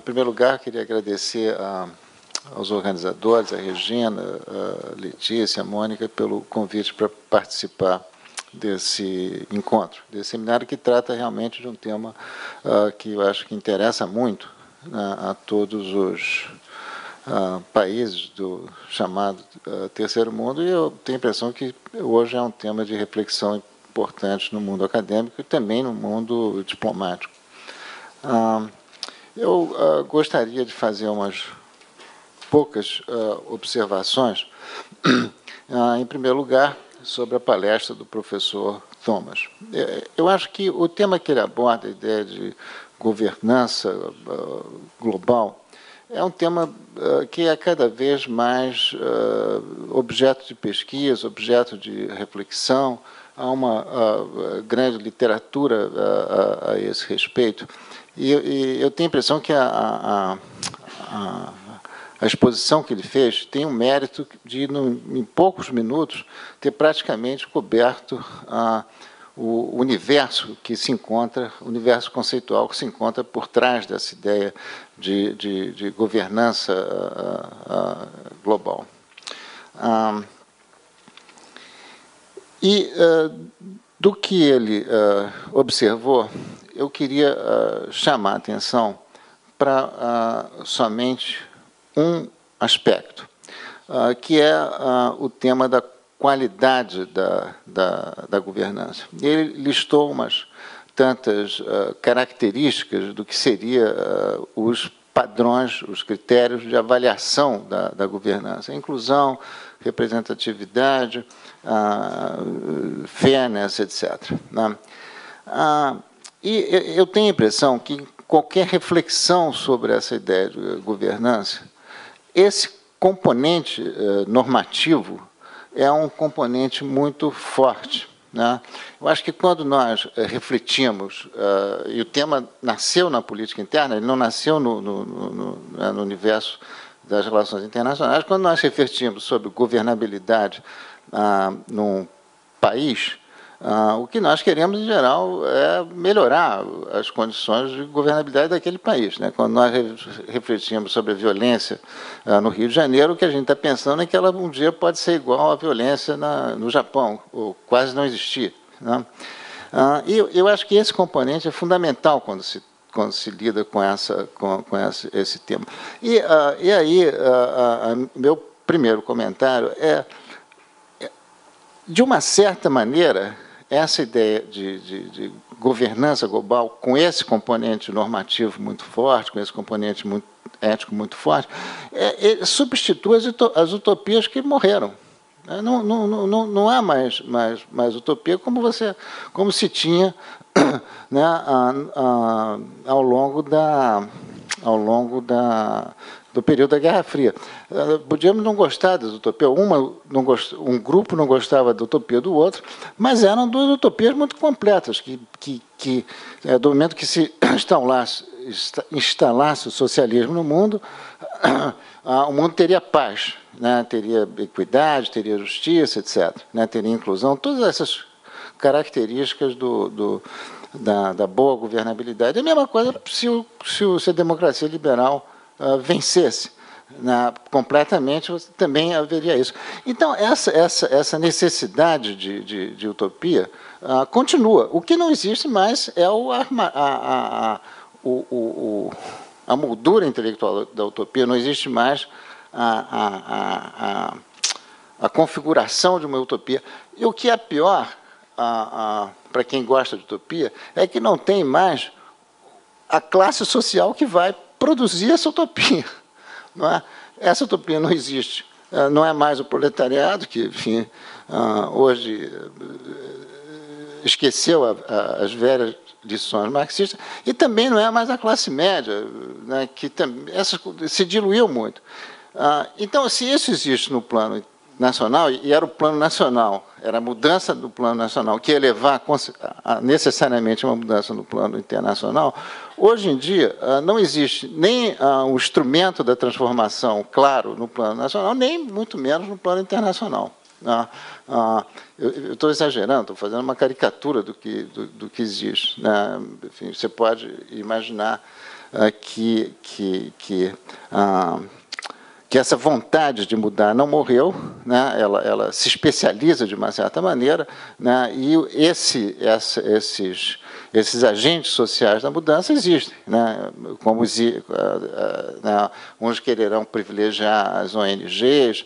primeiro lugar, queria agradecer aos organizadores, a Regina, a Letícia, a Mônica, pelo convite para participar desse encontro, desse seminário que trata realmente de um tema que eu acho que interessa muito a todos os países do chamado terceiro mundo, e eu tenho a impressão que hoje é um tema de reflexão importante no mundo acadêmico e também no mundo diplomático. Eu gostaria de fazer umas poucas observações, em primeiro lugar, sobre a palestra do professor Thomas. Eu acho que o tema que ele aborda, a ideia de governança global, é um tema que é cada vez mais objeto de pesquisa, objeto de reflexão. Há uma grande literatura a esse respeito. E eu tenho a impressão que a exposição que ele fez tem o mérito de, em poucos minutos, ter praticamente coberto o universo que se encontra, o universo conceitual que se encontra por trás dessa ideia de governança global. Do que ele observou, eu queria chamar a atenção para somente um aspecto, que é o tema da qualidade da governança. Ele listou umas tantas características do que seria os padrões, os critérios de avaliação da governança. Inclusão, representatividade, fairness, etc. Né? E eu tenho a impressão que qualquer reflexão sobre essa ideia de governança, esse componente normativo é um componente muito forte. Né? Eu acho que quando nós refletimos, e o tema nasceu na política interna, ele não nasceu no universo das relações internacionais, quando nós refletimos sobre governabilidade num país, o que nós queremos, em geral, é melhorar as condições de governabilidade daquele país. Né? Quando nós refletimos sobre a violência no Rio de Janeiro, o que a gente está pensando é que ela um dia pode ser igual à violência no Japão, ou quase não existir. Né? E eu acho que esse componente é fundamental quando se lida com esse tema. E aí, meu primeiro comentário é, de uma certa maneira, essa ideia de governança global, com esse componente normativo muito forte, com esse componente ético muito forte, ele substitui as utopias que morreram. Não há mais utopia como se tinha, né, ao longo do período da Guerra Fria. Podíamos não gostar das utopias, um grupo não gostava da utopia do outro, mas eram duas utopias muito completas, que do momento que se instalasse o socialismo no mundo, o mundo teria paz, né? Teria equidade, teria justiça, etc., né? Teria inclusão, todas essas características da boa governabilidade. A mesma coisa se a democracia liberal vencesse, né, completamente, também haveria isso. Então, essa necessidade de utopia continua. O que não existe mais é a moldura intelectual da utopia, não existe mais a configuração de uma utopia. E o que é pior, para quem gosta de utopia, é que não tem mais a classe social que vai produzir essa utopia. Não é? Essa utopia não existe. Não é mais o proletariado, que, enfim, hoje esqueceu as velhas lições marxistas, e também não é mais a classe média, né, que se diluiu muito. Então, se isso existe no plano nacional, e era o plano nacional, era a mudança do plano nacional, que ia levar necessariamente uma mudança no plano internacional, hoje em dia não existe nem um instrumento da transformação claro no plano nacional, nem muito menos no plano internacional. Eu estou exagerando, estou fazendo uma caricatura do que existe. Né? Enfim, você pode imaginar que essa vontade de mudar não morreu, né? Ela se especializa de uma certa maneira, né? E esses agentes sociais da mudança existem, né? Como né? Uns quererão privilegiar as ONGs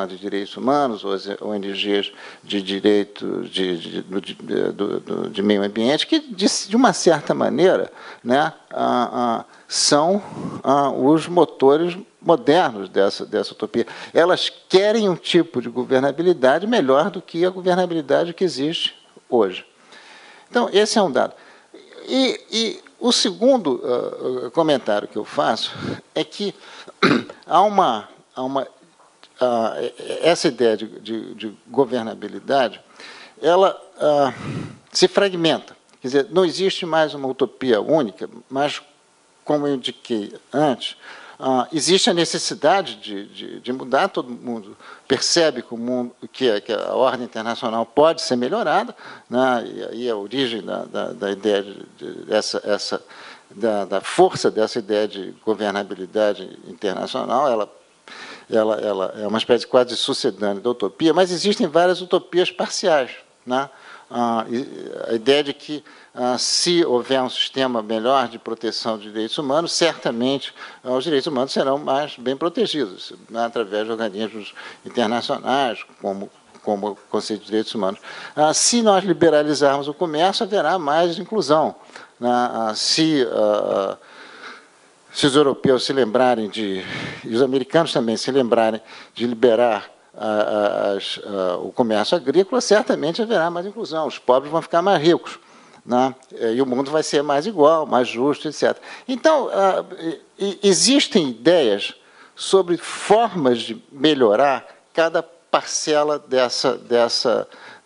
de direitos humanos, ou as ONGs de direito de meio ambiente, que, de uma certa maneira, né? São os motores modernos dessa utopia. Elas querem um tipo de governabilidade melhor do que a governabilidade que existe hoje. Então, esse é um dado. E o segundo comentário que eu faço é que essa ideia de governabilidade, ela se fragmenta. Quer dizer, não existe mais uma utopia única, mas, como eu indiquei antes, existe a necessidade de mudar. Todo mundo percebe que a ordem internacional pode ser melhorada, né? E aí a origem da ideia da força dessa ideia de governabilidade internacional, ela é uma espécie quase sucedânea da utopia, mas existem várias utopias parciais, né? A ideia de que, se houver um sistema melhor de proteção de direitos humanos, certamente os direitos humanos serão mais bem protegidos, né, através de organismos internacionais, como o Conselho de Direitos Humanos. Se nós liberalizarmos o comércio, haverá mais inclusão, né? Se os europeus se lembrarem e os americanos também se lembrarem de liberar o comércio agrícola, certamente haverá mais inclusão, os pobres vão ficar mais ricos, né? E o mundo vai ser mais igual, mais justo, etc. Então, existem ideias sobre formas de melhorar cada parcela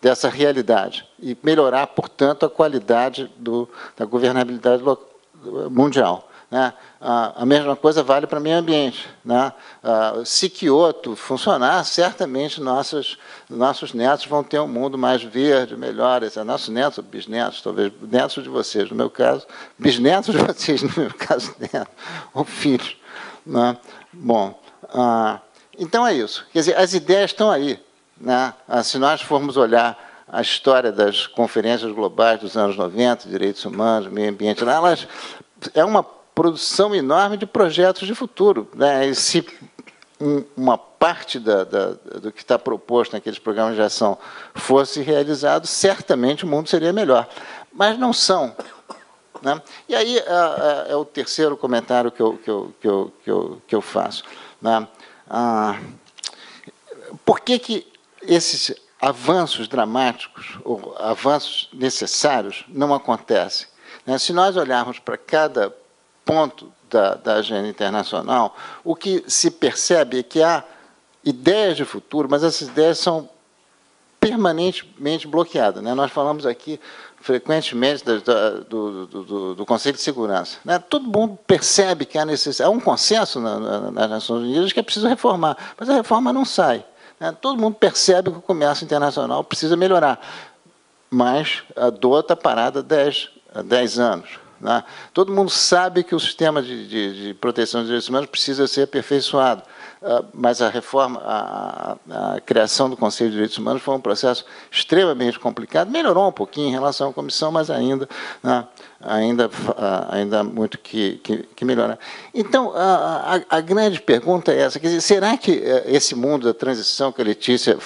dessa realidade e melhorar, portanto, a qualidade da governabilidade mundial, né? A mesma coisa vale para o meio ambiente, né? Se Kyoto funcionar, certamente nossos netos vão ter um mundo mais verde, melhor. Nossos netos ou bisnetos, talvez netos de vocês, no meu caso, bisnetos de vocês, no meu caso, netos, ou filhos, né? Bom, então é isso. Quer dizer, as ideias estão aí, né? Se nós formos olhar a história das conferências globais dos anos 90, direitos humanos, meio ambiente, elas é uma produção enorme de projetos de futuro, né? E se uma parte do que está proposto naqueles programas de ação fosse realizado, certamente o mundo seria melhor. Mas não são, né? E aí é o terceiro comentário que eu faço, né? Por que esses avanços dramáticos, ou avanços necessários, não acontecem? Se nós olharmos para cada ponto da agenda internacional, o que se percebe é que há ideias de futuro, mas essas ideias são permanentemente bloqueadas, né? Nós falamos aqui frequentemente do Conselho de Segurança, né? Todo mundo percebe que há necessidade, há um consenso nas Nações Unidas que é preciso reformar, mas a reforma não sai, né? Todo mundo percebe que o comércio internacional precisa melhorar, mas a dor está parada há 10 anos. Né? Todo mundo sabe que o sistema de proteção dos direitos humanos precisa ser aperfeiçoado, mas a reforma, a criação do Conselho de Direitos Humanos foi um processo extremamente complicado, melhorou um pouquinho em relação à comissão, mas ainda há muito que melhorar. Então, a grande pergunta é essa, quer dizer, será que esse mundo da transição que a Letícia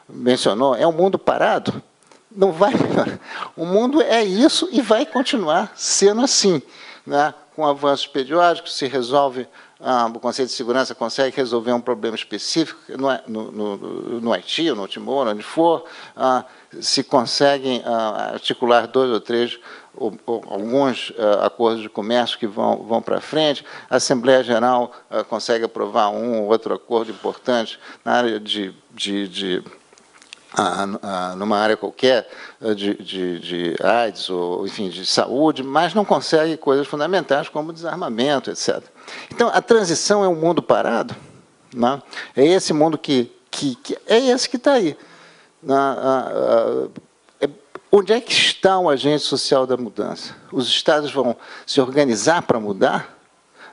mencionou, é um mundo parado? Não vai melhorar. O mundo é isso e vai continuar sendo assim, né? Com avanços periódicos, se resolve, o Conselho de Segurança consegue resolver um problema específico no Haiti, ou no Timor, onde for, se conseguem articular 2 ou 3 alguns acordos de comércio que vão para frente, a Assembleia Geral consegue aprovar um ou outro acordo importante na área numa área qualquer de AIDS, ou, enfim, de saúde, mas não consegue coisas fundamentais como desarmamento, etc. Então, a transição é um mundo parado, né? É esse mundo é esse que está aí. onde é que está o agente social da mudança? Os Estados vão se organizar para mudar?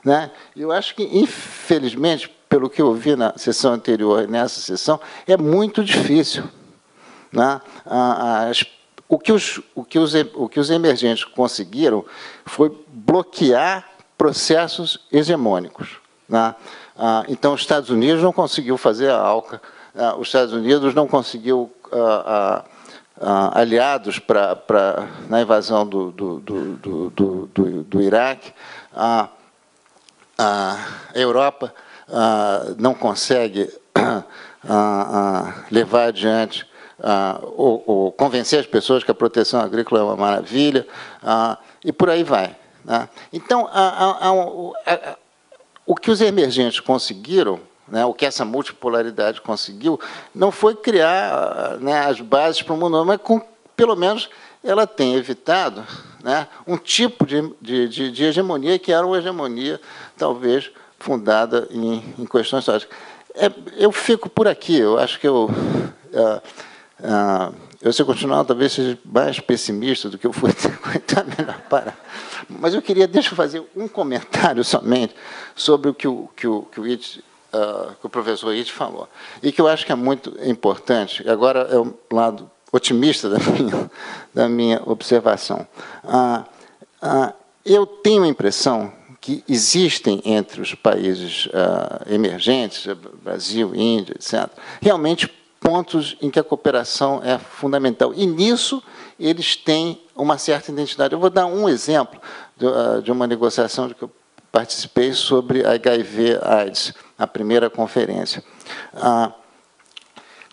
Né? Eu acho que, infelizmente, pelo que eu vi na sessão anterior e nessa sessão, é muito difícil. Né? O que os emergentes conseguiram foi bloquear processos hegemônicos. Né? Então, os Estados Unidos não conseguiu fazer a ALCA, os Estados Unidos não conseguiu aliados na invasão do Iraque, a Europa não consegue levar adiante ou convencer as pessoas que a proteção agrícola é uma maravilha, e por aí vai. Né? Então, o que os emergentes conseguiram, né, o que essa multipolaridade conseguiu, não foi criar, né, as bases para o mundo, mas pelo menos ela tem evitado, né, um tipo de hegemonia que era uma hegemonia, talvez, fundada em questões históricas. Eu fico por aqui, eu acho que se eu continuar, talvez seja mais pessimista do que eu fui, então é melhor parar. Mas eu queria, deixa eu fazer um comentário somente sobre o que o professor Witt falou, e que eu acho que é muito importante, e agora é o lado otimista da minha observação. Eu tenho a impressão que existem entre os países emergentes, Brasil, Índia, etc., realmente pontos em que a cooperação é fundamental. E, nisso, eles têm uma certa identidade. Eu vou dar um exemplo de uma negociação de que eu participei sobre HIV/AIDS, a primeira conferência.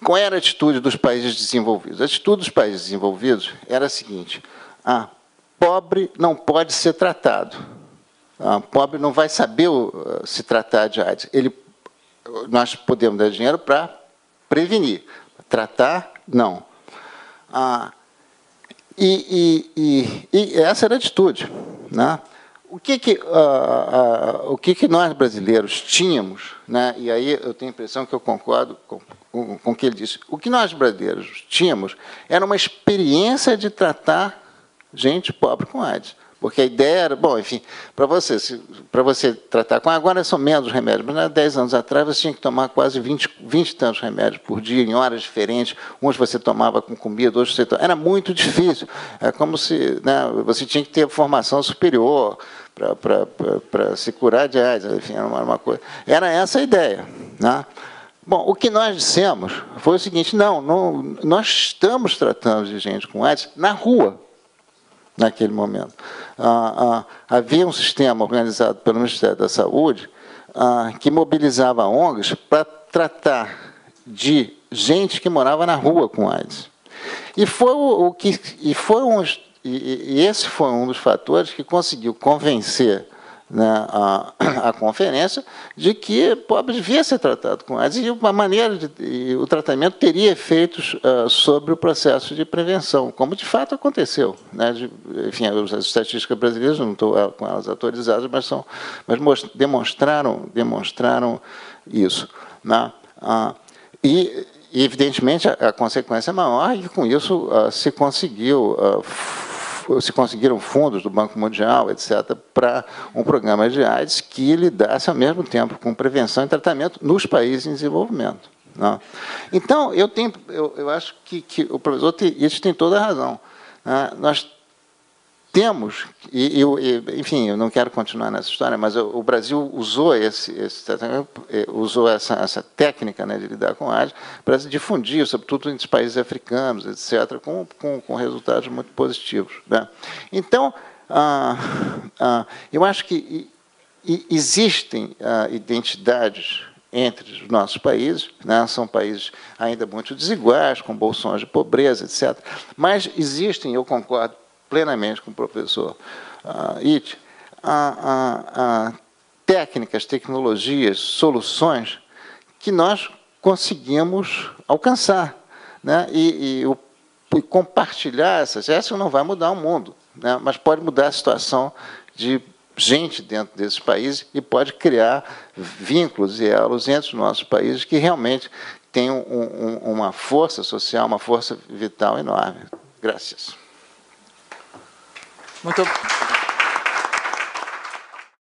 Qual era a atitude dos países desenvolvidos? A atitude dos países desenvolvidos era a seguinte: pobre não pode ser tratado. Pobre não vai saber se tratar de AIDS. Nós podemos dar dinheiro para prevenir, tratar, não. E essa era a atitude. Né? O que nós brasileiros tínhamos, né? E aí eu tenho a impressão que eu concordo com o que ele disse, o que nós brasileiros tínhamos era uma experiência de tratar gente pobre com AIDS. Porque a ideia era, bom, enfim, para você tratar com... Agora são menos remédios, mas 10 anos atrás você tinha que tomar quase 20 e tantos remédios por dia, em horas diferentes. Uns você tomava com comida, outros você tomava... Era muito difícil. É como se, né, você tinha que ter formação superior para se curar de AIDS. Enfim, era uma coisa... Era essa a ideia. Né? Bom, o que nós dissemos foi o seguinte: não, nós estamos tratando de gente com AIDS na rua, naquele momento. Havia um sistema organizado pelo Ministério da Saúde que mobilizava ONGs para tratar de gente que morava na rua com AIDS. E esse foi um dos fatores que conseguiu convencer, né, a conferência de que pobre devia ser tratado com AIDS, e o tratamento teria efeitos sobre o processo de prevenção, como de fato aconteceu. Né? Enfim, as estatísticas brasileiras, não estou com elas atualizadas, mas demonstraram isso. Né? E, evidentemente, a consequência é maior, e com isso se conseguiram fundos do Banco Mundial, etc., para um programa de AIDS que lidasse ao mesmo tempo com prevenção e tratamento nos países em desenvolvimento. Não? Então, eu acho que o professor Witt tem toda a razão. Nós temos, enfim, eu não quero continuar nessa história, mas o Brasil usou essa técnica, né, de lidar com AIDS para se difundir, sobretudo entre os países africanos, etc., com resultados muito positivos. Né? Então, eu acho que existem identidades entre os nossos países, né? São países ainda muito desiguais, com bolsões de pobreza, etc., mas existem, eu concordo plenamente com o professor Witt, técnicas, tecnologias, soluções que nós conseguimos alcançar, né? E compartilhar essa não vai mudar o mundo, né? Mas pode mudar a situação de gente dentro desses países e pode criar vínculos e elos entre os nossos países que realmente têm uma força social, uma força vital enorme. Graças. Muito obrigado.